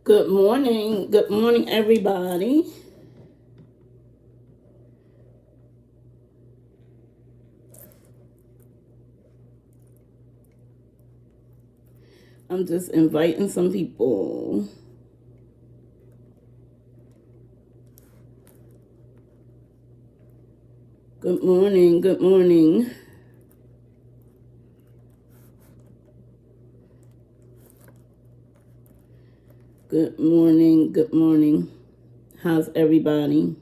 Good morning. Good morning, everybody. I'm just inviting some people. Good morning. Good morning. Good morning. Good morning. How's everybody?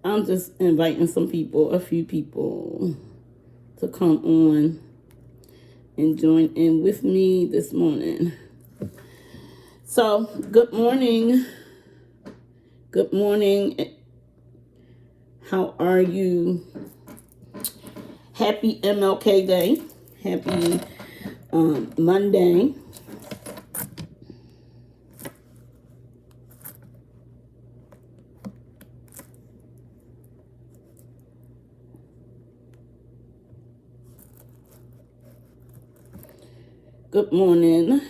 I'm just inviting some people, a few people, to come on and join in with me this morning. So, good morning. Good morning. How are you? Happy MLK Day. Happy Monday. Good morning.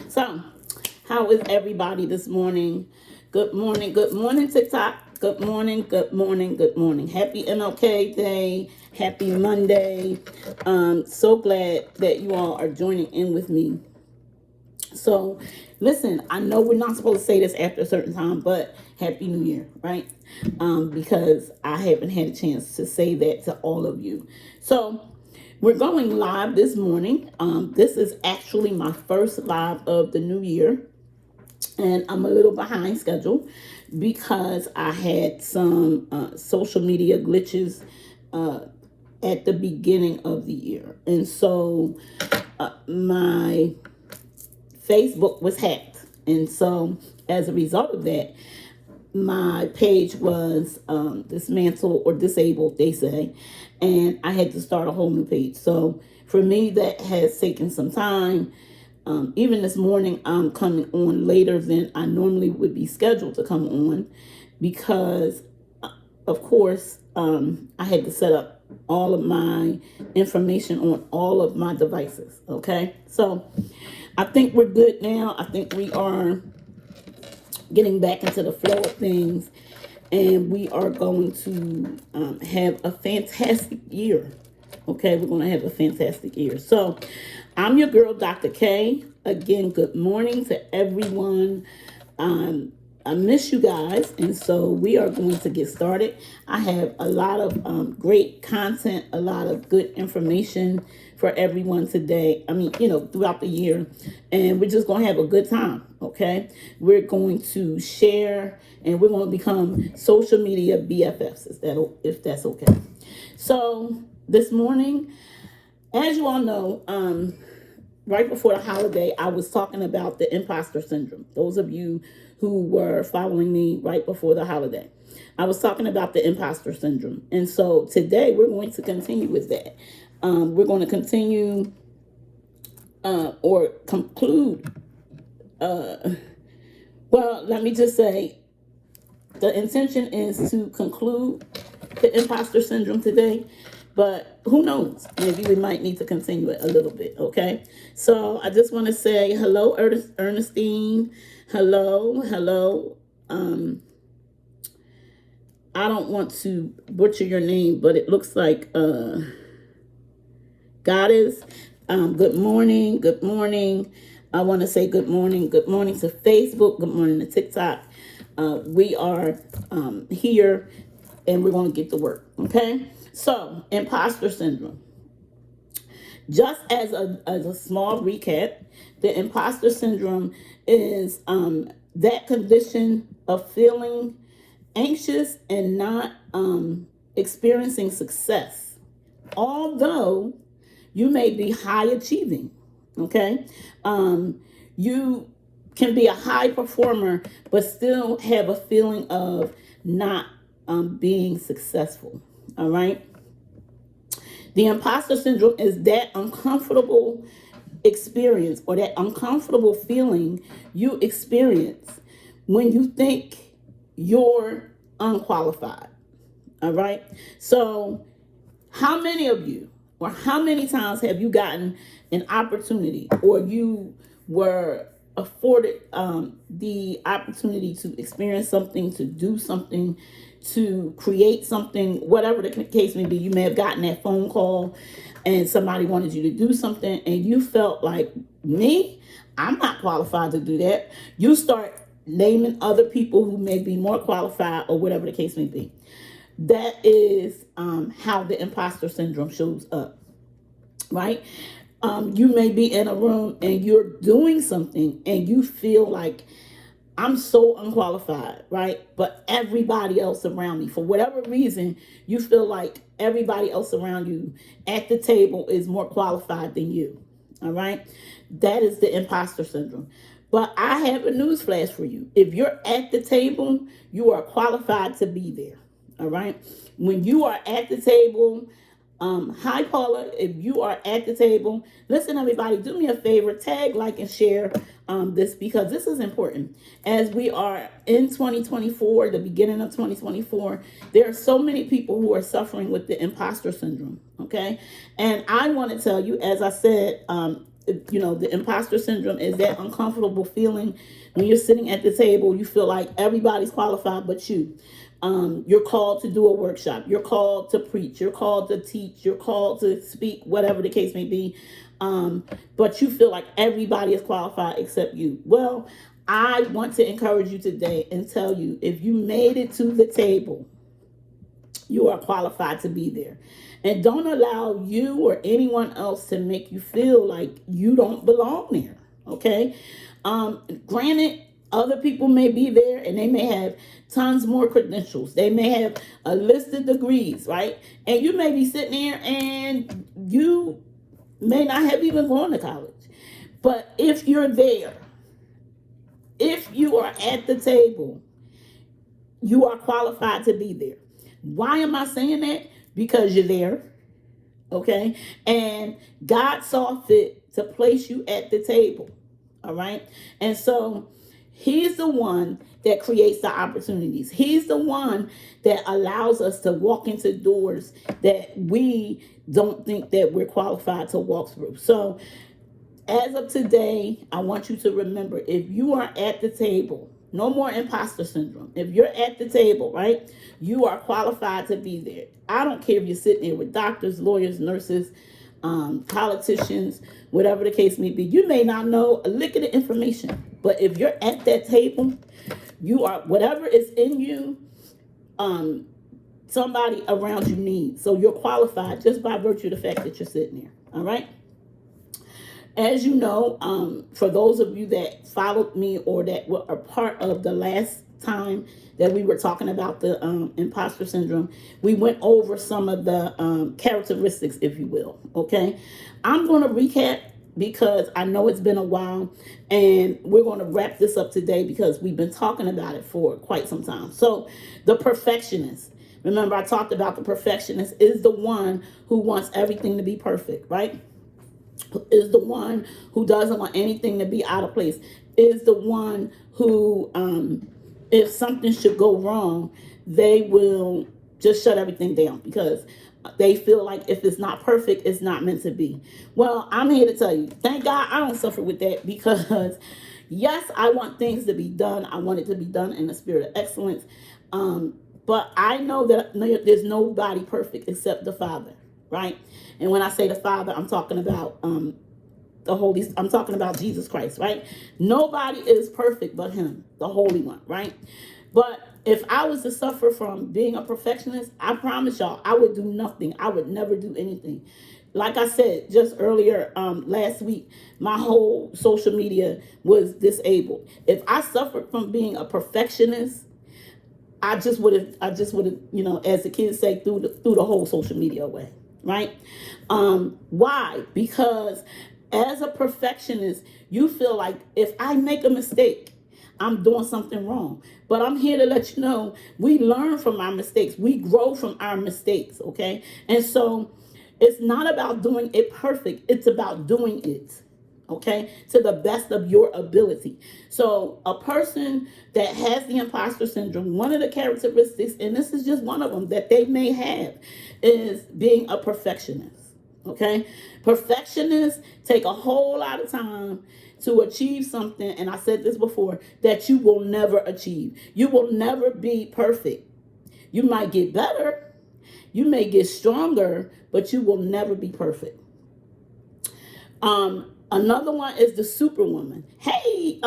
So, how is everybody this morning? Good morning. Good morning, TikTok. Good morning. Good morning. Good morning. Happy MLK Day. Happy Monday. So glad that you all are joining in with me. So, listen, I know we're not supposed to say this after a certain time, but Happy New Year, right? Because I haven't had a chance to say that to all of you. So, we're going live this morning. This is actually my first live of the new year, and I'm a little behind schedule because I had some social media glitches at the beginning of the year. And so my Facebook was hacked. And so as a result of that, my page was dismantled or disabled, they say, and I had to start a whole new page. So for me, that has taken some time. Even this morning, I'm coming on later than I normally would be scheduled to come on because, of course, I had to set up all of my information on all of my devices. Okay, so I think we're good now. I think we are getting back into the flow of things, and we are going to have a fantastic year. Okay, we're going to have a fantastic year. So, I'm your girl, Dr. K. Again, good morning to everyone. I miss you guys, and so we are going to get started. I have a lot of great content, a lot of good information for everyone today. I mean, throughout the year, and we're just going to have a good time. Okay, we're going to share, and we're going to become social media BFFs. If that's okay? So this morning, as you all know, right before the holiday, I was talking about the imposter syndrome. Those of you who were following me right before the holiday, I was talking about the imposter syndrome. And so today we're going to continue with that. We're going to continue or conclude. Well, let me just say the intention is to conclude the imposter syndrome today, but who knows? Maybe we might need to continue it a little bit, okay? So I just want to say hello, Ernestine. Hello, hello. I don't want to butcher your name, but it looks like Goddess. Good morning, good morning. I want to say good morning to Facebook, good morning to TikTok. We are here and we're going to get to work, okay? So, imposter syndrome. Just as a small recap, the imposter syndrome is that condition of feeling anxious and not experiencing success, although you may be high achieving. Okay, you can be a high performer but still have a feeling of not being successful. All right. The imposter syndrome is that uncomfortable experience, or that uncomfortable feeling you experience when you think you're unqualified. All right. So, how many of you, or how many times have you gotten an opportunity, or you were afforded the opportunity to experience something, to do something, to create something, whatever the case may be? You may have gotten that phone call and somebody wanted you to do something, and you felt like, me, I'm not qualified to do that. You start naming other people who may be more qualified, or whatever the case may be. That is how the imposter syndrome shows up, right? You may be in a room and you're doing something and you feel like, I'm so unqualified, right? But everybody else around me, for whatever reason, you feel like everybody else around you at the table is more qualified than you. All right. That is the imposter syndrome. But I have a news flash for you. If you're at the table, you are qualified to be there. All right. When you are at the table, hi Paula, if you are at the table, listen, everybody, do me a favor, tag, like, and share this, because this is important. As we are in 2024, the beginning of 2024, there are so many people who are suffering with the imposter syndrome. Okay. And I want to tell you, as I said, the imposter syndrome is that uncomfortable feeling when you're sitting at the table, you feel like everybody's qualified but you. You're called to do a workshop, you're called to preach, you're called to teach, you're called to speak, whatever the case may be. But you feel like everybody is qualified except you. Well, I want to encourage you today and tell you, if you made it to the table, you are qualified to be there. And don't allow you or anyone else to make you feel like you don't belong there. Okay. Granted, other people may be there and they may have tons more credentials. They may have a list of degrees, right? And you may be sitting there and you may not have even gone to college. But if you're there, if you are at the table, you are qualified to be there. Why am I saying that? Because you're there. Okay. And God saw fit to place you at the table. All right. And so He's the one that creates the opportunities. He's the one that allows us to walk into doors that we don't think that we're qualified to walk through. So as of today, I want you to remember, if you are at the table, no more imposter syndrome. If you're at the table, right, you are qualified to be there. I don't care if you're sitting there with doctors, lawyers, nurses, politicians, whatever the case may be. You may not know a lick of the information, but if you're at that table, you are, whatever is in you, somebody around you needs. So you're qualified just by virtue of the fact that you're sitting there. All right. As you know, for those of you that followed me or that were a part of the last time that we were talking about the imposter syndrome, we went over some of the characteristics, if you will. Okay. I'm going to recap because I know it's been a while, and we're going to wrap this up today because we've been talking about it for quite some time. So the perfectionist. Remember, I talked about the perfectionist is the one who wants everything to be perfect, right? Is the one who doesn't want anything to be out of place, is the one who, if something should go wrong, they will just shut everything down because they feel like if it's not perfect, it's not meant to be. Well, I'm here to tell you, thank God I don't suffer with that, because yes, I want things to be done. I want it to be done in the spirit of excellence. But I know that there's nobody perfect except the Father, right? And when I say the Father, I'm talking about I'm talking about Jesus Christ, right? Nobody is perfect but Him, the Holy One, right? But if I was to suffer from being a perfectionist, I promise y'all, I would do nothing. I would never do anything. Like I said just earlier, last week, my whole social media was disabled. If I suffered from being a perfectionist, I just would have, as the kids say, threw the whole social media away, right? Why? Because as a perfectionist, you feel like if I make a mistake, I'm doing something wrong. But I'm here to let you know, we learn from our mistakes. We grow from our mistakes, okay? And so it's not about doing it perfect. It's about doing it, okay, to the best of your ability. So a person that has the imposter syndrome, one of the characteristics, and this is just one of them that they may have, is being a perfectionist. Okay, perfectionists take a whole lot of time to achieve something, and I said this before, that you will never achieve. You will never be perfect. You might get better, you may get stronger, but you will never be perfect. Another one is the superwoman. Hey,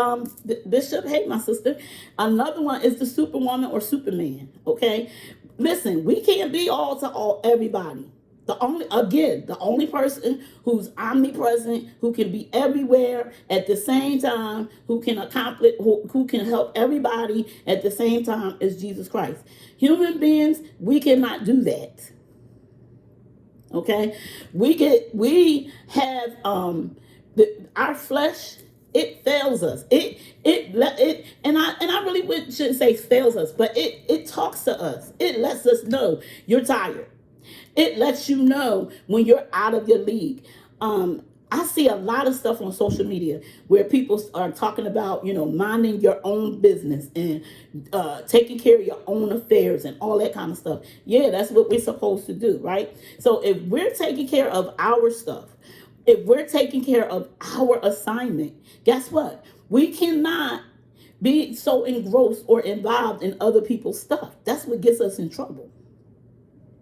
Bishop, hey, my sister. Another one is the superwoman or superman. Okay, listen, we can't be all to all everybody. The only person who's omnipresent, who can be everywhere at the same time, who can accomplish, who can help everybody at the same time, is Jesus Christ. Human beings, we cannot do that. Okay, we have our flesh, it fails us. It and I really shouldn't say fails us, but it talks to us. It lets us know you're tired. It lets you know when you're out of your league. I see a lot of stuff on social media where people are talking about, minding your own business and taking care of your own affairs and all that kind of stuff. Yeah, that's what we're supposed to do, right? So if we're taking care of our stuff, if we're taking care of our assignment, guess what? We cannot be so engrossed or involved in other people's stuff. That's what gets us in trouble.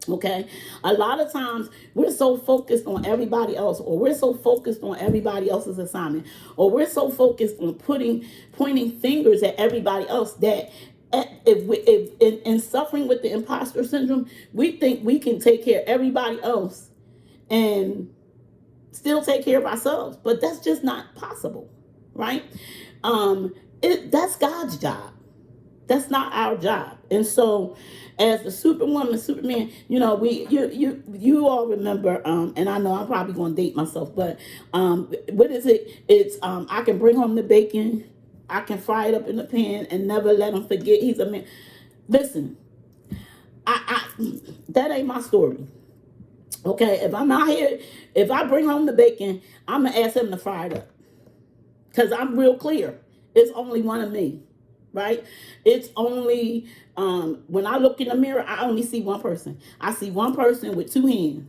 Okay, a lot of times we're so focused on everybody else, or we're so focused on everybody else's assignment, or we're so focused on pointing fingers at everybody else that if in suffering with the imposter syndrome, we think we can take care of everybody else and still take care of ourselves, but that's just not possible, right? That's God's job. That's not our job. And so, as the superwoman, superman, you all remember, and I know I'm probably going to date myself, but what is it? It's I can bring home the bacon, I can fry it up in the pan, and never let him forget he's a man. Listen, I that ain't my story. Okay, if I'm out here, if I bring home the bacon, I'm gonna ask him to fry it up, because I'm real clear. It's only one of me. Right? It's only when I look in the mirror, I only see one person. I see one person with two hands.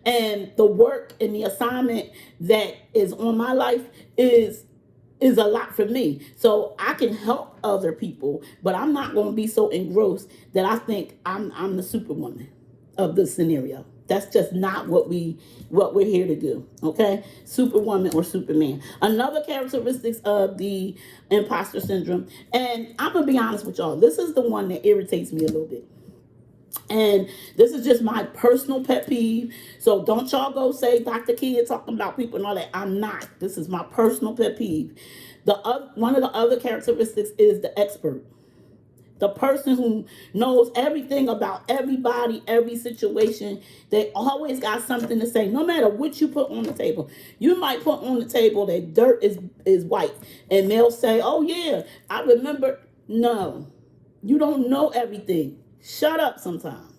And the work and the assignment that is on my life is a lot for me. So I can help other people, but I'm not going to be so engrossed that I think I'm the superwoman of the scenario. That's just not what we're here to do. Okay, superwoman or superman. Another characteristics of the imposter syndrome, and I'm gonna be honest with y'all, this is the one that irritates me a little bit. And this is just my personal pet peeve. So don't y'all go say Dr. Kia talking about people and all that. I'm not. This is my personal pet peeve. One of the other characteristics is the expert. The person who knows everything about everybody, every situation. They always got something to say, no matter what you put on the table. You might put on the table that dirt is white, and they'll say, oh yeah, I remember. No, you don't know everything. Shut up sometimes.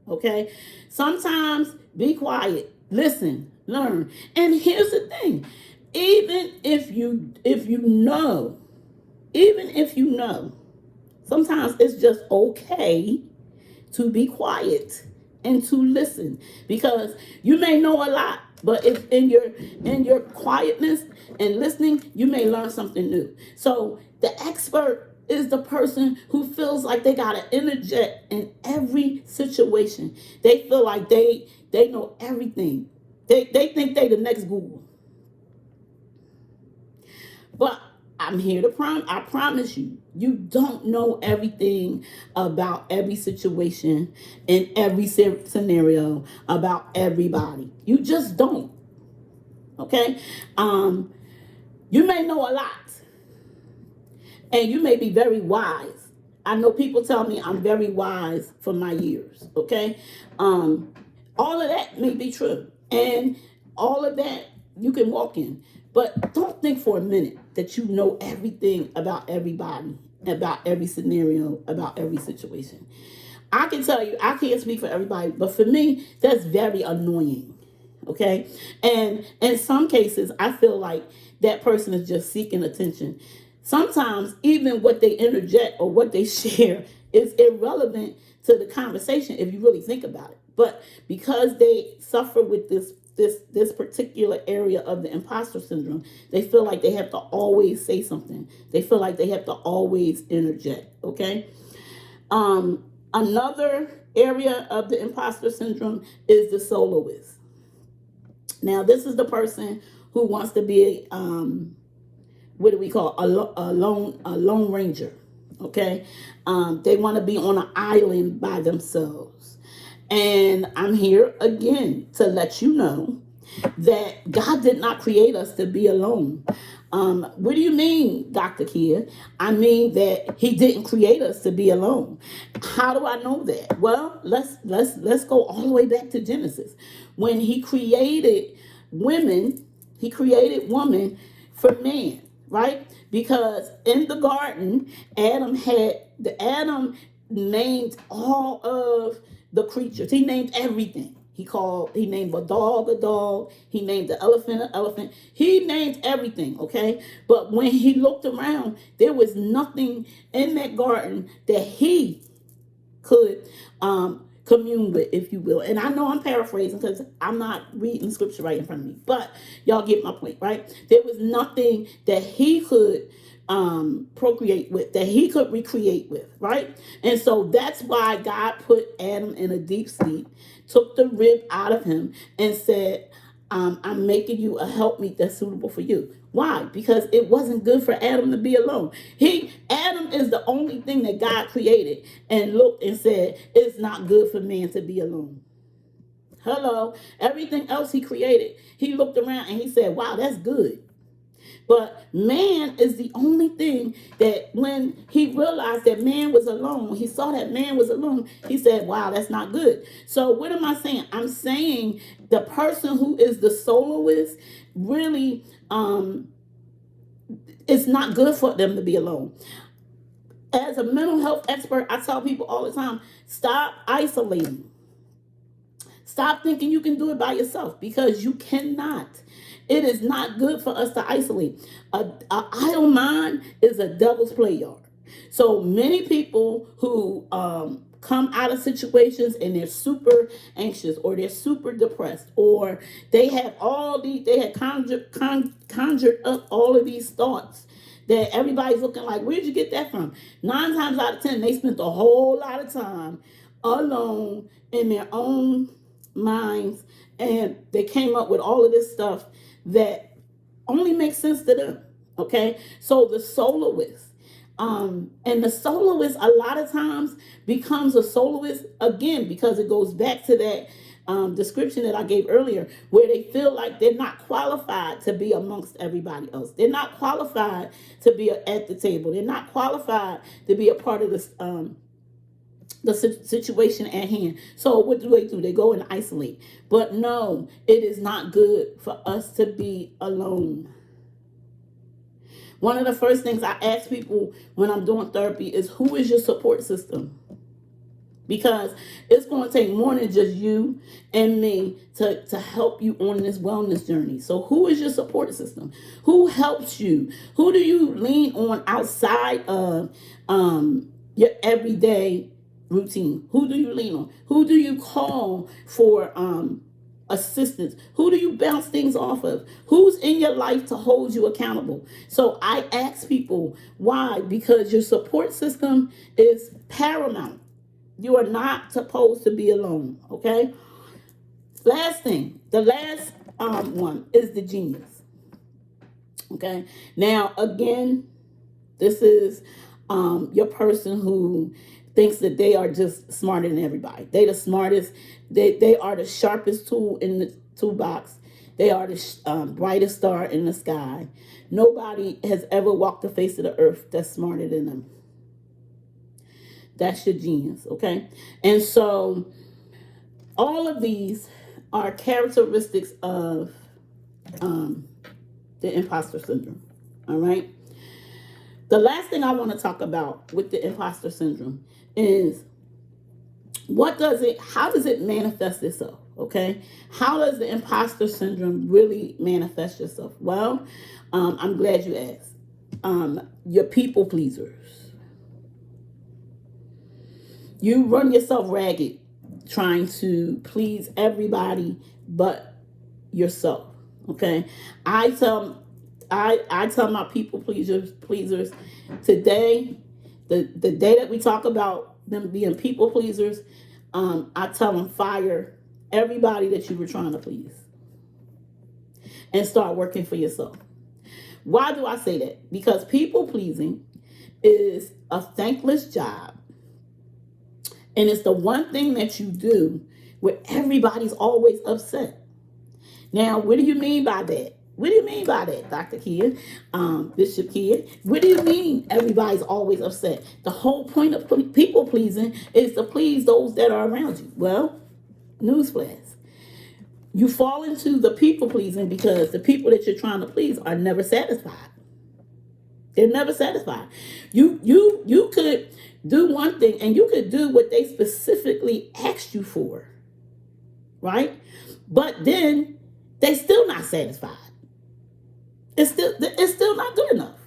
Okay? Sometimes be quiet. Listen, learn. And here's the thing. Even if you know, sometimes it's just okay to be quiet and to listen, because you may know a lot, but if in your quietness and listening, you may learn something new. So the expert is the person who feels like they got to interject in every situation. They feel like they know everything. They think they the next Google. But I'm here to I promise you, you don't know everything about every situation in every scenario about everybody. You just don't. Okay? You may know a lot, and you may be very wise. I know people tell me I'm very wise for my years. Okay? All of that may be true, and all of that you can walk in. But don't think for a minute that you know everything about everybody, about every scenario, about every situation. I can tell you, I can't speak for everybody, but for me, that's very annoying. Okay. And in some cases, I feel like that person is just seeking attention. Sometimes even what they interject or what they share is irrelevant to the conversation if you really think about it. But because they suffer with this particular area of the imposter syndrome, they feel like they have to always say something. They feel like they have to always interject. Okay. Another area of the imposter syndrome is the soloist. Now, this is the person who wants to be what do we call a lone ranger. Okay, they want to be on an island by themselves, and I'm here again to let you know that God did not create us to be alone. What do you mean, Dr. Kia? I mean that He didn't create us to be alone. How do I know that? Well, let's go all the way back to Genesis. When He created women, He created woman for man, right? Because in the garden, Adam named all of the creatures. He named everything. He named a dog. He named the elephant an elephant. He named everything, okay? But when he looked around, there was nothing in that garden that he could commune with, if you will. And I know I'm paraphrasing because I'm not reading scripture right in front of me, but y'all get my point, right? There was nothing that he could procreate with, that he could recreate with, right? And so that's why God put Adam in a deep sleep, took the rib out of him, and said, I'm making you a helpmeet that's suitable for you. Why? Because it wasn't good for Adam to be alone. Adam is the only thing that God created and looked and said, it's not good for man to be alone. Hello. Everything else he created, he looked around and he said, wow, that's good. But man is the only thing that when he realized that man was alone, when he saw that man was alone, he said, wow, that's not good. So what am I saying? I'm saying the person who is the soloist really, it's not good for them to be alone. As a mental health expert, I tell people all the time, stop isolating. Stop thinking you can do it by yourself, because you cannot. It is not good for us to isolate. A idle mind is a devil's play yard. So many people who come out of situations and they're super anxious, or they're super depressed, or they had conjured up all of these thoughts that everybody's looking like, where'd you get that from? 9 times out of 10, they spent a whole lot of time alone in their own minds, and they came up with all of this stuff that only makes sense to them. Okay, so the soloist, and the soloist a lot of times becomes a soloist again because it goes back to that description that I gave earlier, where they feel like they're not qualified to be amongst everybody else. They're not qualified to be at the table. They're not qualified to be a part of this the situation at hand. So what do? They go and isolate. But no, it is not good for us to be alone. One of the first things I ask people when I'm doing therapy is, who is your support system? Because it's going to take more than just you and me to help you on this wellness journey. So who is your support system? Who helps you? Who do you lean on outside of your everyday routine? Who do you lean on? Who do you call for assistance? Who do you bounce things off of? Who's in your life to hold you accountable? So I ask people, why? Because your support system is paramount. You are not supposed to be alone, okay? Last thing, the last one is the genius, okay? Now, again, this is your person who thinks that they are just smarter than everybody. They the smartest. They are the sharpest tool in the toolbox. They are the brightest star in the sky. Nobody has ever walked the face of the earth that's smarter than them. That's your genius, okay? And so all of these are characteristics of the imposter syndrome, all right? The last thing I want to talk about with the imposter syndrome is how does it manifest itself, Okay, how does the imposter syndrome really manifest yourself? Well, I'm glad you asked. You're people pleasers. You run yourself ragged trying to please everybody but yourself. Okay, I tell I tell my people pleasers today, the day that we talk about them being people pleasers, I tell them fire everybody that you were trying to please and start working for yourself. Why do I say that? Because people pleasing is a thankless job, and it's the one thing that you do where everybody's always upset. Now, what do you mean by that? What do you mean by that, Dr. Kidd, Bishop Kidd? What do you mean everybody's always upset? The whole point of people pleasing is to please those that are around you. Well, newsflash. You fall into the people pleasing because the people that you're trying to please are never satisfied. They're never satisfied. You could do one thing and you could do what they specifically asked you for, right? But then they still not satisfied. It's still not good enough.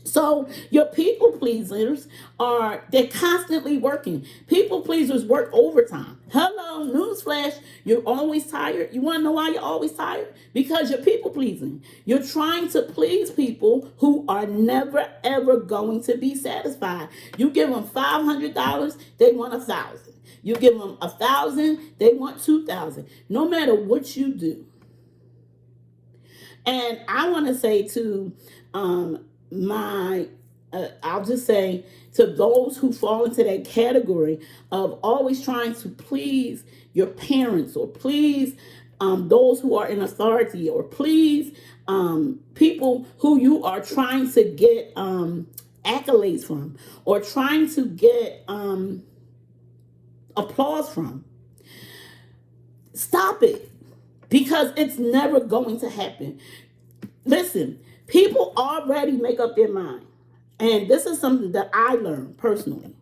So your people pleasers they're constantly working. People pleasers work overtime. Hello, newsflash. You're always tired. You want to know why you're always tired? Because you're people pleasing. You're trying to please people who are never ever going to be satisfied. You give them $500, they want $1,000. You give them $1,000, they want $2,000. No matter what you do. And I want to say to I'll just say to those who fall into that category of always trying to please your parents or please those who are in authority or please people who you are trying to get accolades from or trying to get applause from. Stop it, because it's never going to happen. Listen, people already make up their mind. And this is something that I learned personally.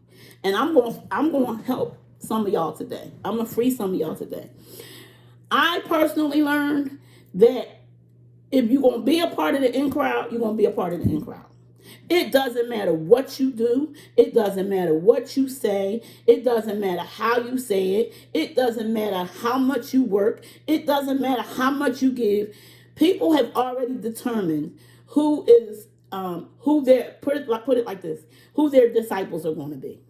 And I'm going to help some of y'all today. I'm going to free some of y'all today. I personally learned that if you're going to be a part of the in crowd, you're going to be a part of the in crowd. It doesn't matter what you do. It doesn't matter what you say. It doesn't matter how you say it. It doesn't matter how much you work. It doesn't matter how much you give. People have already determined who their put it like this, who their disciples are going to be.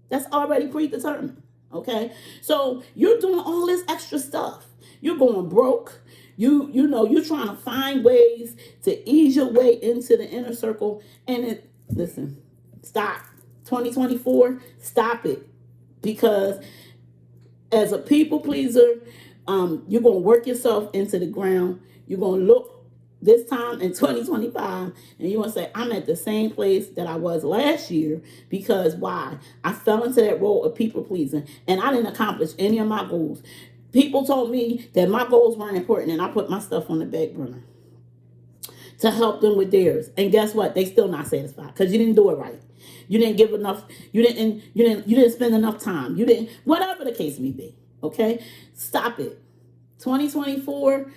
That's already predetermined. Okay, so you're doing all this extra stuff. You're going broke. You're trying to find ways to ease your way into the inner circle. And listen, stop. 2024, stop it. Because as a people pleaser, you're going to work yourself into the ground. You're going to look this time in 2025 and you want to say, I'm at the same place that I was last year. Because why? I fell into that role of people pleasing and I didn't accomplish any of my goals. People told me that my goals weren't important and I put my stuff on the back burner to help them with theirs. And guess what? They still not satisfied because you didn't do it right. You didn't give enough. You didn't spend enough time. You didn't, whatever the case may be. Okay, stop it. 2024,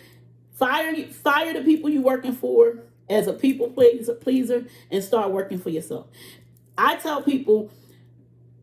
fire the people you working for as a people pleaser and start working for yourself. I tell people,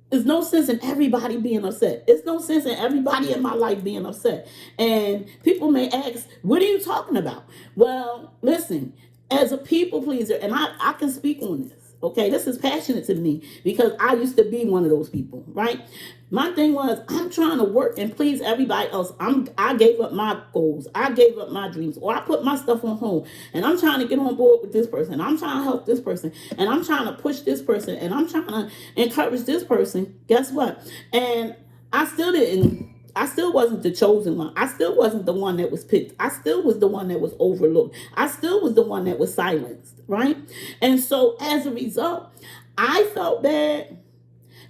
there's no sense in everybody being upset. It's no sense in everybody in my life being upset. And people may ask, what are you talking about? Well, listen, as a people pleaser, and I can speak on this. Okay, this is passionate to me because I used to be one of those people, right? My thing was, I'm trying to work and please everybody else. I gave up my goals. I gave up my dreams, or I put my stuff on hold. And I'm trying to get on board with this person. I'm trying to help this person. And I'm trying to push this person. And I'm trying to encourage this person. Guess what? And I still wasn't the chosen one. I still wasn't the one that was picked. I still was the one that was overlooked. I still was the one that was silenced, right? And so as a result, I felt bad.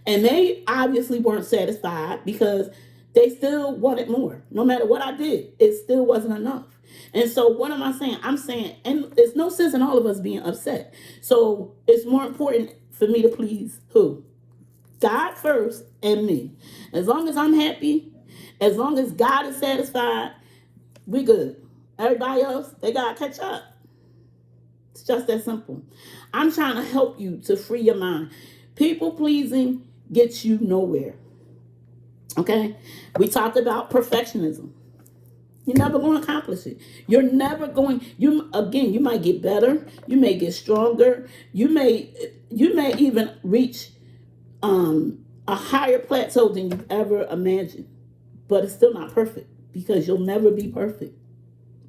And they obviously weren't satisfied because they still wanted more. No matter what I did, it still wasn't enough. And so what am I saying? I'm saying, and there's no sense in all of us being upset. So it's more important for me to please who? God first and me. As long as I'm happy, As long as God is satisfied, we good. Everybody else, they gotta catch up. It's just that simple. I'm trying to help you to free your mind. People pleasing gets you nowhere. Okay? We talked about perfectionism. You're never going to accomplish it. You're never going. You might get better. You may get stronger. You may even reach a higher plateau than you've ever imagined. But it's still not perfect because you'll never be perfect.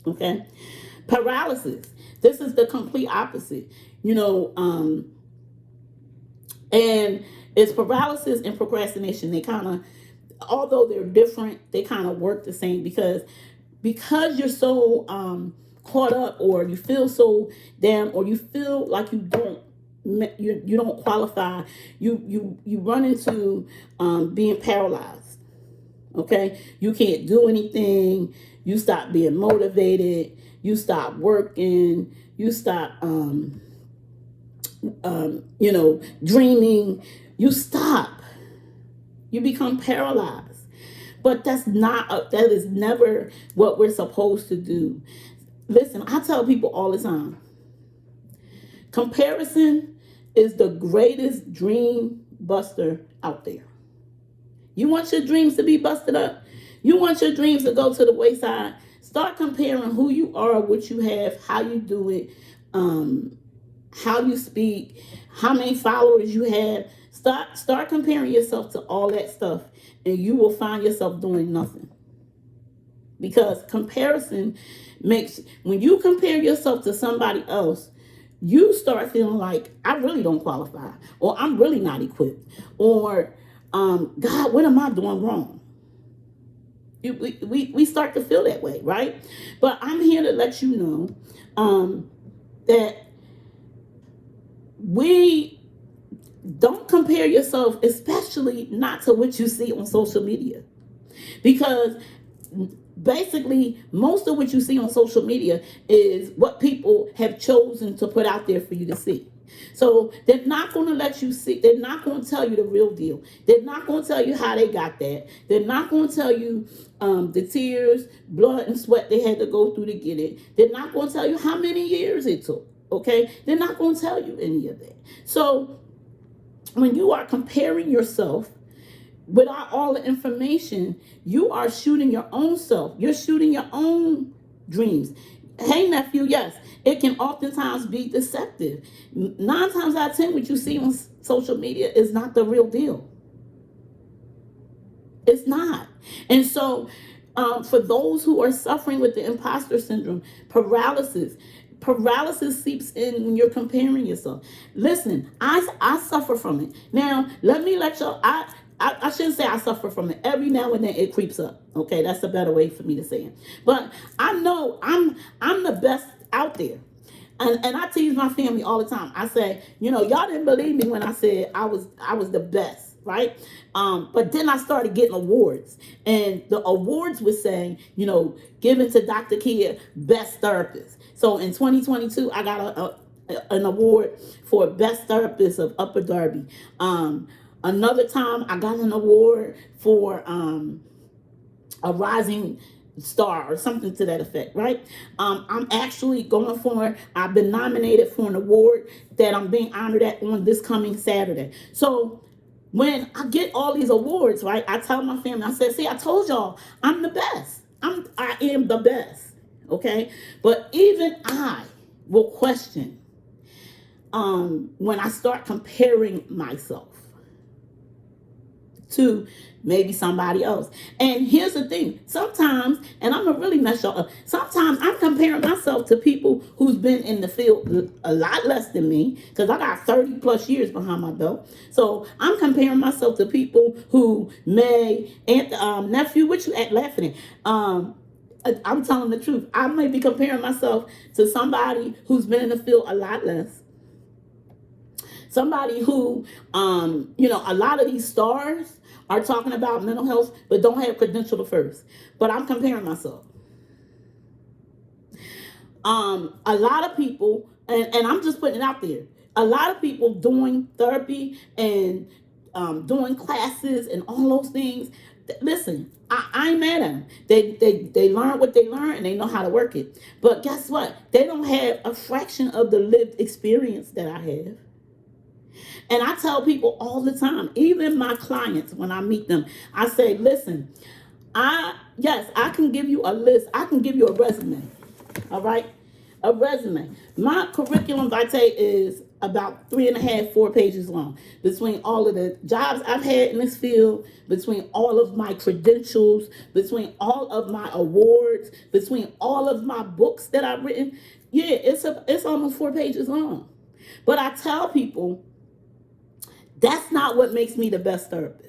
Okay? Paralysis. This is the complete opposite. And it's paralysis and procrastination. They kind of, although they're different, they kind of work the same because you're so caught up, or you feel so down, or you feel like you don't qualify. You run into being paralyzed. Okay, you can't do anything. You stop being motivated. You stop working. You stop dreaming. You stop. You become paralyzed. But that is never what we're supposed to do. Listen, I tell people all the time, comparison is the greatest dream buster out there. You want your dreams to be busted up? You want your dreams to go to the wayside? Start comparing who you are, what you have, how you do it, how you speak, how many followers you have. Start comparing yourself to all that stuff, and you will find yourself doing nothing. Because comparison when you compare yourself to somebody else, you start feeling like, I really don't qualify, or I'm really not equipped, or God, what am I doing wrong? We start to feel that way, right? But I'm here to let you know that we don't compare yourself, especially not to what you see on social media. Because basically, most of what you see on social media is what people have chosen to put out there for you to see. So they're not going to let you see. They're not going to tell you the real deal. They're not going to tell you how they got that. They're not going to tell you the tears, blood, and sweat they had to go through to get it. They're not going to tell you how many years it took. Okay? They're not going to tell you any of that. So when you are comparing yourself without all the information, you are shooting your own self. You're shooting your own dreams. Hey, nephew, yes, it can oftentimes be deceptive. 9 times out of 10, what you see on social media is not the real deal. It's not. And so for those who are suffering with the imposter syndrome, paralysis seeps in when you're comparing yourself. Listen, I suffer from it. Now, let me let y'all, I shouldn't say I suffer from it. Every now and then it creeps up. Okay, that's a better way for me to say it. But I know I'm the best out there. And I tease my family all the time. I say, y'all didn't believe me when I said I was the best, right? But then I started getting awards. And the awards were saying, given to Dr. Kia, best therapist. So in 2022, I got an award for best therapist of Upper Darby. Another time, I got an award for a rising star or something to that effect, right? I'm actually I've been nominated for an award that I'm being honored at on this coming Saturday. So when I get all these awards, right, I tell my family, I said, see, I told y'all I'm the best. I am the best, okay? But even I will question when I start comparing myself to maybe somebody else. And here's the thing, sometimes, and I'm gonna really mess y'all up, sometimes I'm comparing myself to people who's been in the field a lot less than me, because I got 30 plus years behind my belt. So I'm comparing myself to people who nephew, what you laughing at? I'm telling the truth. I may be comparing myself to somebody who's been in the field a lot less. Somebody who, a lot of these stars are talking about mental health, but don't have credential first. But I'm comparing myself. A lot of people, and I'm just putting it out there, a lot of people doing therapy and doing classes and all those things, Listen, I ain't mad at them. They learn what they learn and they know how to work it. But guess what? They don't have a fraction of the lived experience that I have. And I tell people all the time, even my clients, when I meet them, I say, listen, yes, I can give you a list. I can give you a resume. All right? A resume. My curriculum vitae is about 3.5, 4 pages long. Between all of the jobs I've had in this field, between all of my credentials, between all of my awards, between all of my books that I've written, yeah, it's almost 4 pages long. But I tell people that's not what makes me the best therapist.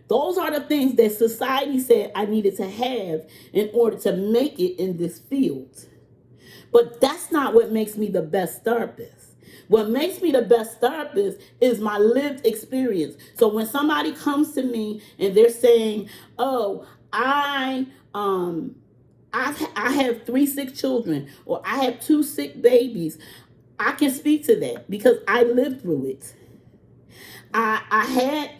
Those are the things that society said I needed to have in order to make it in this field. But that's not what makes me the best therapist. What makes me the best therapist is my lived experience. So when somebody comes to me and they're saying, "Oh, I have 3 sick children, or I have 2 sick babies," I can speak to that because I lived through it. I had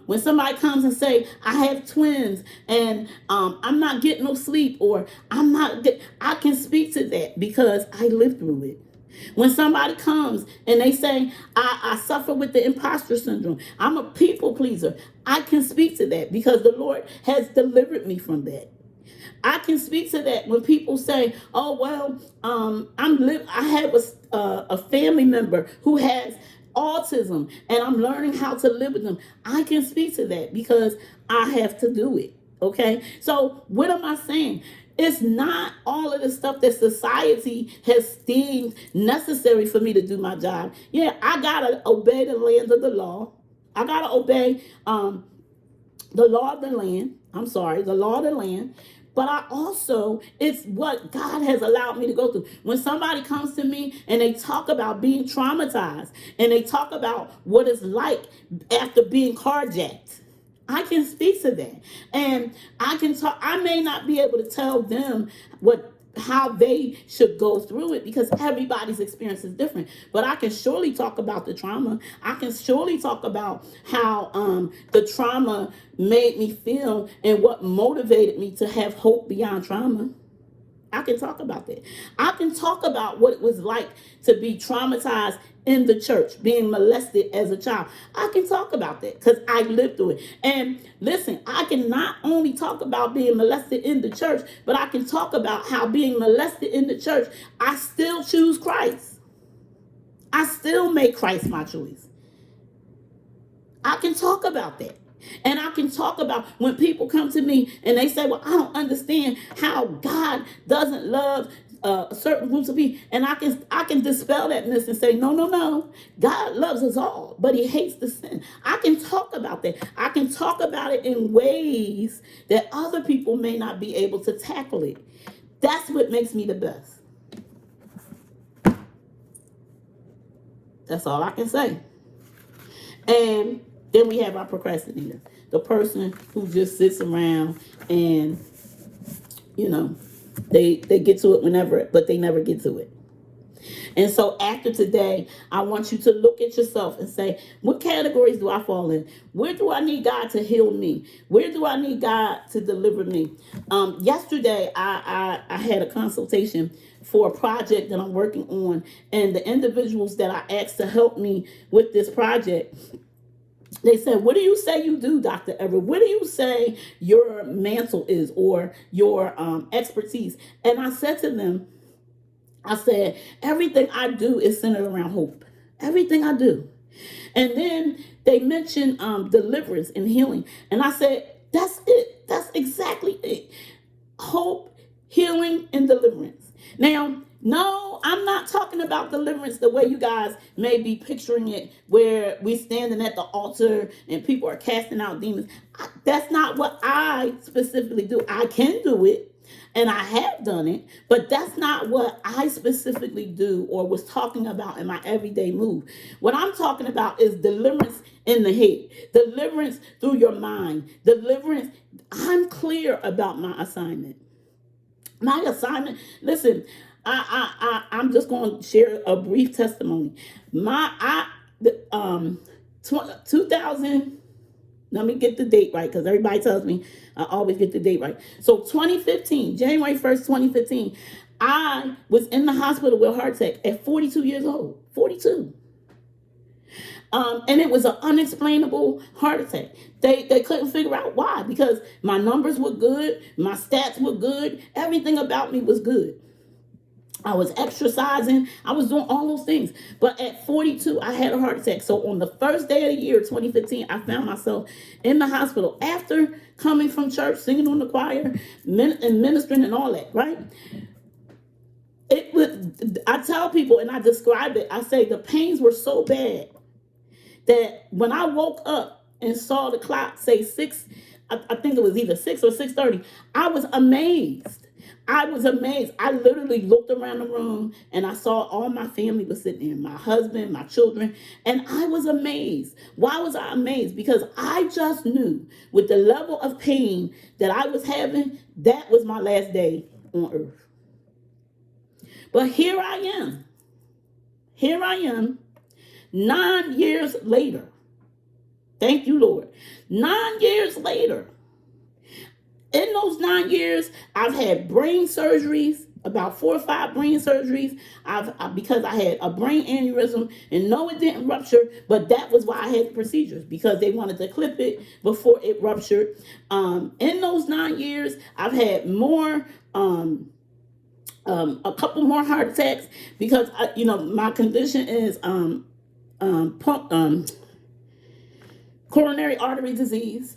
when somebody comes and say I have twins and I'm not getting no sleep, or I can speak to that because I lived through it. When somebody comes and they say I suffer with the imposter syndrome, I'm a people pleaser, I can speak to that because the Lord has delivered me from that. I can speak to that when people say, "Oh well, I have a family member who has autism, and I'm learning how to live with them." I can speak to that because I have to do it. Okay, so what am I saying? It's not all of the stuff that society has deemed necessary for me to do my job. Yeah, I gotta obey the lands of the law. I gotta obey the law of the land. I'm sorry, the law of the land. But I also, it's what God has allowed me to go through. When somebody comes to me and they talk about being traumatized and they talk about what it's like after being carjacked, I can speak to that. And I can talk, I may not be able to tell them how they should go through it because everybody's experience is different. But I can surely talk about the trauma. I can surely talk about how the trauma made me feel and what motivated me to have hope beyond trauma. I can talk about that. I can talk about what it was like to be traumatized in the church, being molested as a child. I can talk about that because I lived through it. And listen, I can not only talk about being molested in the church, but I can talk about how being molested in the church, I still choose Christ. I still make Christ my choice. I can talk about that. And I can talk about when people come to me and they say, "Well, I don't understand how God doesn't love certain groups of people." And I can dispel that myth and say, "No, no, no. God loves us all, but He hates the sin." I can talk about that. I can talk about it in ways that other people may not be able to tackle it. That's what makes me the best. That's all I can say. And then we have our procrastinator, the person who just sits around and, you know, they get to it whenever, but they never get to it. And so after today, I want you to look at yourself and say, what categories do I fall in? Where do I need God to heal me? Where do I need God to deliver me? Yesterday, I had a consultation for a project that I'm working on, and the individuals that I asked to help me with this project, they said, "What do you say you do, Dr. Everett? What do you say your mantle is, or your expertise?" And I said to them, I said, "Everything I do is centered around hope. Everything I do." And then they mentioned deliverance and healing. And I said, "That's it. That's exactly it. Hope, healing, and deliverance." Now, no, I'm not talking about deliverance the way you guys may be picturing it, where we're standing at the altar and people are casting out demons. That's not what I specifically do. I can do it, and I have done it, but that's not what I specifically do or was talking about in my everyday move. What I'm talking about is deliverance in the head, deliverance through your mind, deliverance. I'm clear about my assignment. My assignment, listen, I'm just going to share a brief testimony. 2000, Let me get the date right, because everybody tells me I always get the date right. So 2015, January 1st, 2015, I was in the hospital with a heart attack at 42 years old. 42. And it was an unexplainable heart attack. They couldn't figure out why, because my numbers were good, my stats were good, everything about me was good. I was exercising, I was doing all those things. But at 42, I had a heart attack. So on the first day of the year, 2015, I found myself in the hospital after coming from church, singing on the choir, and ministering and all that, right? It was, I tell people, and I describe it, I say the pains were so bad that when I woke up and saw the clock say 6, I think it was either 6 or 6:30, I was amazed. I was amazed. I literally looked around the room and I saw all my family was sitting there, my husband, my children, and I was amazed. Why was I amazed? Because I just knew with the level of pain that I was having, that was my last day on earth. But here I am. Here I am, 9 years later. Thank you, Lord. 9 years later. In those 9 years, I've had brain surgeries, about 4 or 5 brain surgeries. Because I had a brain aneurysm, and no, it didn't rupture, but that was why I had the procedures, because they wanted to clip it before it ruptured. In those 9 years, I've had more, a couple more heart attacks, because my condition is coronary artery disease.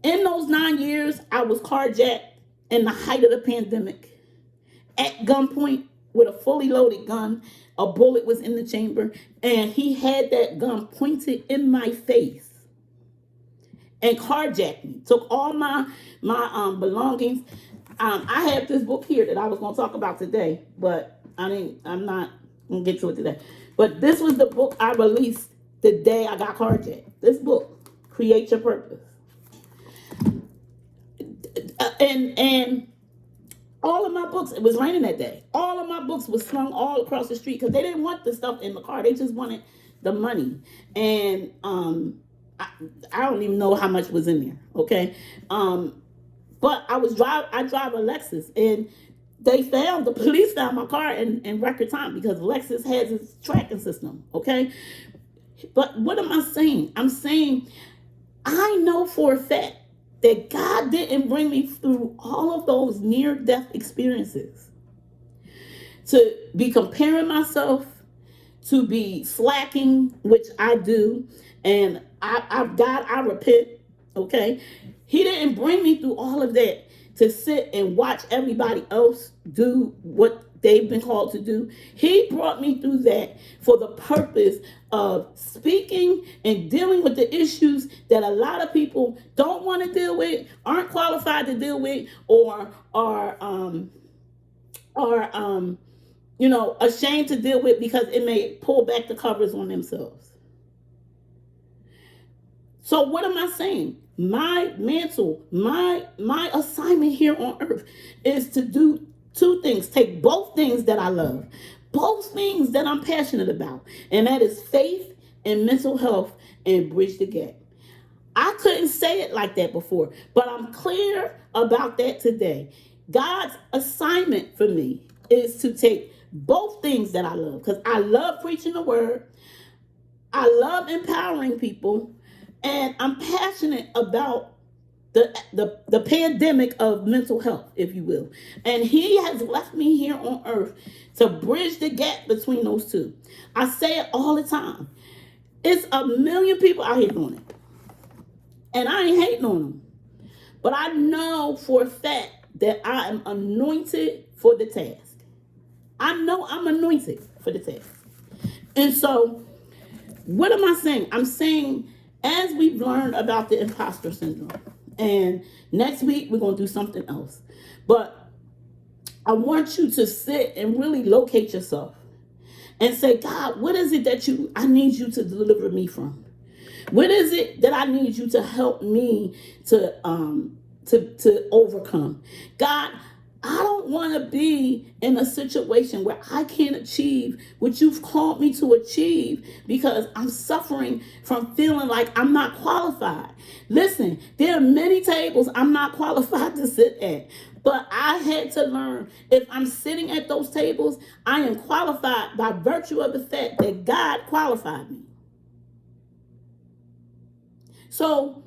In those 9 years, I was carjacked in the height of the pandemic at gunpoint with a fully loaded gun. A bullet was in the chamber, and he had that gun pointed in my face and carjacked me. Took all my belongings. I have this book here that I was going to talk about today, but I'm not going to get to it today. But this was the book I released the day I got carjacked. This book, Create Your Purpose. And all of my books, it was raining that day. All of my books was slung all across the street because they didn't want the stuff in the car. They just wanted the money. And I don't even know how much was in there. Okay. But I drive a Lexus, and the police found my car in record time, because Lexus has its tracking system. Okay. But what am I saying? I'm saying I know for a fact that God didn't bring me through all of those near-death experiences to be comparing myself, to be slacking, which I do, and I repent, okay? He didn't bring me through all of that to sit and watch everybody else do what they've been called to do. He brought me through that for the purpose of speaking and dealing with the issues that a lot of people don't want to deal with, aren't qualified to deal with, or are ashamed to deal with, because it may pull back the covers on themselves. So what am I saying? My mantle, my assignment here on earth is to do 2 things. Take both things that I love, both things that I'm passionate about, and that is faith and mental health, and bridge the gap. I couldn't say it like that before, but I'm clear about that today. God's assignment for me is to take both things that I love, because I love preaching the word, I love empowering people, and I'm passionate about the pandemic of mental health, if you will. And he has left me here on earth to bridge the gap between those two. I say it all the time. It's a million people out here doing it. And I ain't hating on them. But I know for a fact that I am anointed for the task. I know I'm anointed for the task. And so, what am I saying? I'm saying, as we've learned about the imposter syndrome, and next week we're going to do something else, but I want you to sit and really locate yourself and say, God, what is it that I need you to deliver me from? What is it that I need you to help me to overcome? God, I don't don't want to be in a situation where I can't achieve what you've called me to achieve because I'm suffering from feeling like I'm not qualified. Listen, there are many tables I'm not qualified to sit at. But I had to learn, if I'm sitting at those tables, I am qualified by virtue of the fact that God qualified me. So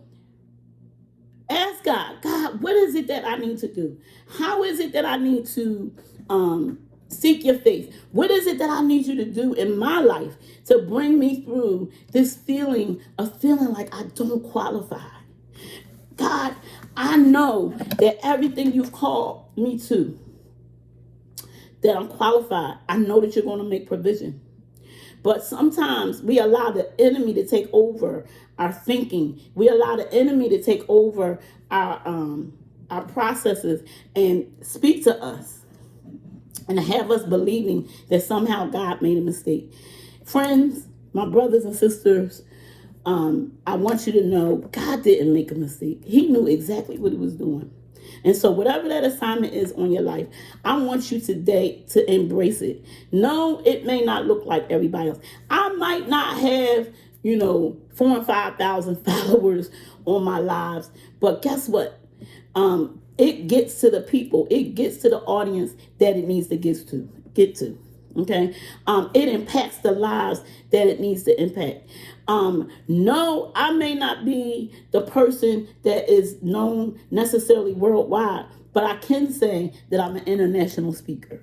ask God, God, what is it that I need to do? How is it that I need to seek your face? What is it that I need you to do in my life to bring me through this feeling of feeling like I don't qualify? God, I know that everything you've called me to, that I'm qualified. I know that you're going to make provision. But sometimes we allow the enemy to take over our thinking. We allow the enemy to take over our processes and speak to us and have us believing that somehow God made a mistake. Friends, my brothers and sisters, I want you to know God didn't make a mistake. He knew exactly what he was doing. And so whatever that assignment is on your life, I want you today to embrace it. No, it may not look like everybody else. I might not have, 4,000 and 5,000 followers on my lives, but guess what? It gets to the people. It gets to the audience that it needs to get to. Okay. It impacts the lives that it needs to impact. No, I may not be the person that is known necessarily worldwide, but I can say that I'm an international speaker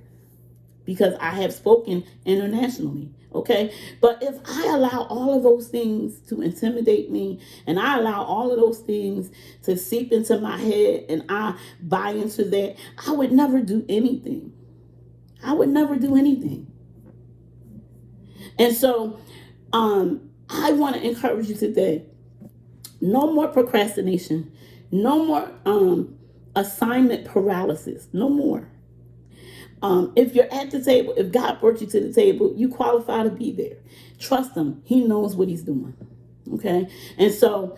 because I have spoken internationally. Okay. But if I allow all of those things to intimidate me and I allow all of those things to seep into my head and I buy into that, I would never do anything. I would never do anything. And so, I want to encourage you today. No more procrastination. No more assignment paralysis. No more. If you're at the table, if God brought you to the table, you qualify to be there. Trust him. He knows what he's doing. Okay? And so,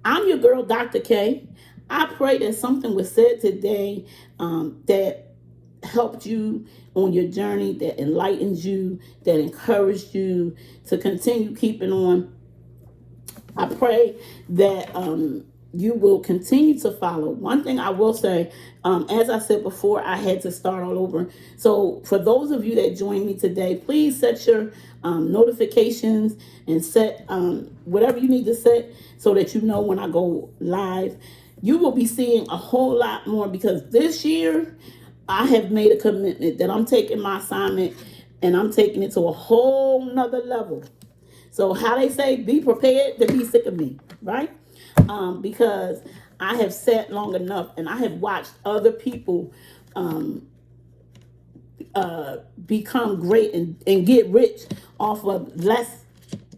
I'm your girl, Dr. K. I pray that something was said today that helped you on your journey, that enlightens you, that encouraged you to continue keeping on. I pray that you will continue to follow. One thing I will say, as I said before, I had to start all over. So for those of you that joined me today, please set your notifications and set whatever you need to set so that you know when I go live. You will be seeing a whole lot more because this year, I have made a commitment that I'm taking my assignment and I'm taking it to a whole nother level. So how they say, be prepared to be sick of me, right? Because I have sat long enough and I have watched other people become great and get rich off of less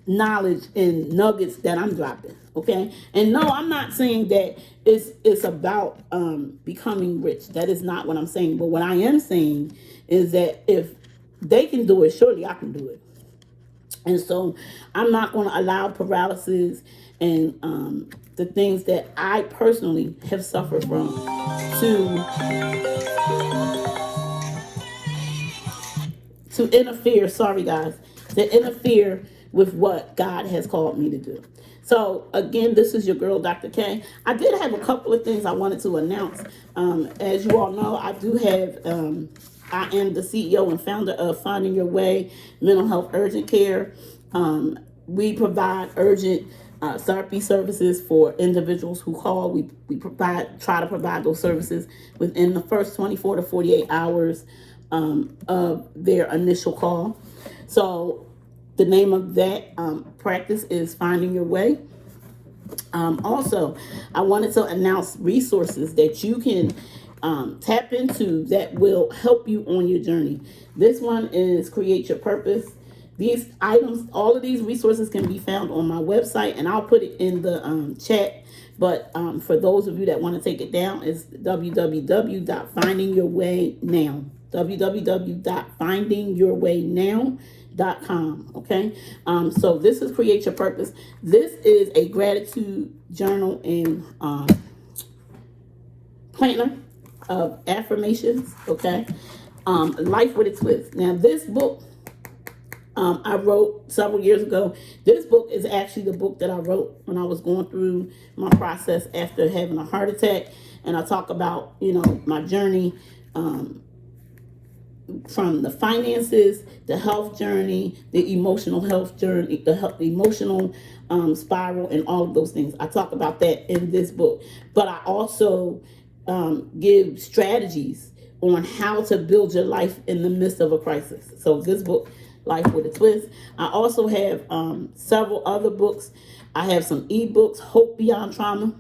knowledge and nuggets that I'm dropping. Okay. And no, I'm not saying that it's about becoming rich. That is not what I'm saying. But what I am saying is that if they can do it, surely I can do it. And so I'm not going to allow paralysis and the things that I personally have suffered from to interfere, sorry guys, to interfere with what God has called me to do. So again, this is your girl, Dr. K. I did have a couple of things I wanted to announce. As you all know, I am the CEO and founder of Finding Your Way Mental Health Urgent Care. We provide urgent therapy services for individuals who call. We try to provide those services within the first 24 to 48 hours of their initial call. So the name of that practice is Finding Your Way. Also, I wanted to announce resources that you can tap into that will help you on your journey. This one is Create Your Purpose. These items, all of these resources can be found on my website, and I'll put it in the chat. But for those of you that want to take it down, it's www.findingyourwaynow. www.findingyourwaynow.com. Okay. So this is Create Your Purpose. This is a gratitude journal and planner of affirmations, okay? Life with a Twist. Now, this book I wrote several years ago. This book is actually the book that I wrote when I was going through my process after having a heart attack. And I talk about, my journey from the finances, the health journey, the emotional health journey, the emotional spiral, and all of those things. I talk about that in this book. But I also give strategies on how to build your life in the midst of a crisis. So this book, Life with a Twist. I also have several other books. I have some ebooks, Hope Beyond Trauma.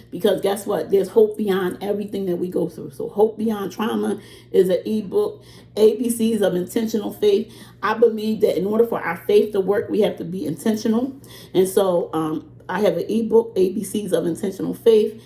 Because guess what? There's hope beyond everything that we go through. So Hope Beyond Trauma is an ebook. ABCs of Intentional Faith. I believe that in order for our faith to work, we have to be intentional. And so I have an ebook, ABCs of Intentional Faith.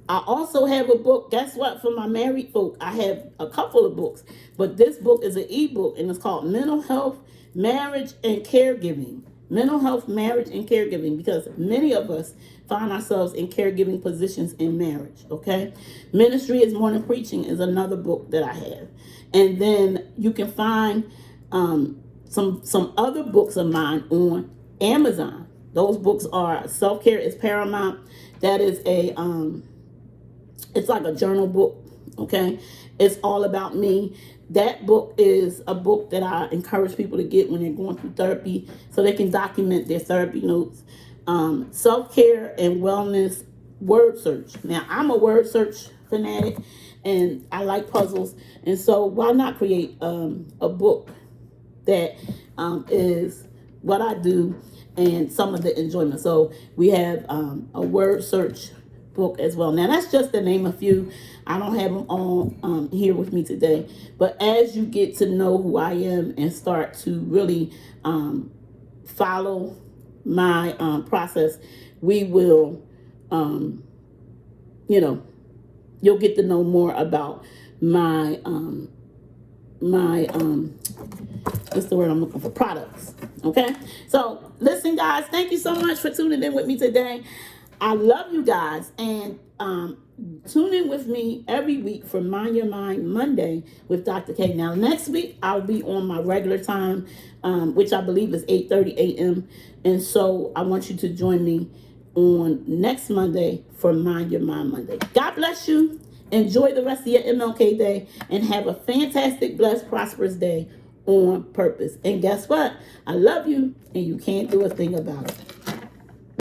I also have a book, guess what, for my married folk. I have a couple of books, but this book is an ebook, and it's called Mental Health, Marriage, and Caregiving. Mental health, marriage, and caregiving, because many of us find ourselves in caregiving positions in marriage, okay? Ministry is More Than Preaching is another book that I have. And then you can find some other books of mine on Amazon. Those books are Self-Care is Paramount. That is it's like a journal book, okay? It's all about me. That book is a book that I encourage people to get when they're going through therapy so they can document their therapy notes. Self-Care and Wellness Word Search. Now, I'm a word search fanatic, and I like puzzles. And so why not create a book that is what I do and some of the enjoyment. So we have a word search book as well. Now, that's just to name a few. I don't have them all here with me today. But as you get to know who I am and start to really follow my process, we will, you'll get to know more about my what's the word I'm looking for? Products. Okay? So, listen, guys, thank you so much for tuning in with me today. I love you guys, and tune in with me every week for Mind Your Mind Monday with Dr. K. Now, next week, I'll be on my regular time, which I believe is 8:30 a.m. And so I want you to join me on next Monday for Mind Your Mind Monday. God bless you. Enjoy the rest of your MLK day and have a fantastic, blessed, prosperous day on purpose. And guess what? I love you, and you can't do a thing about it.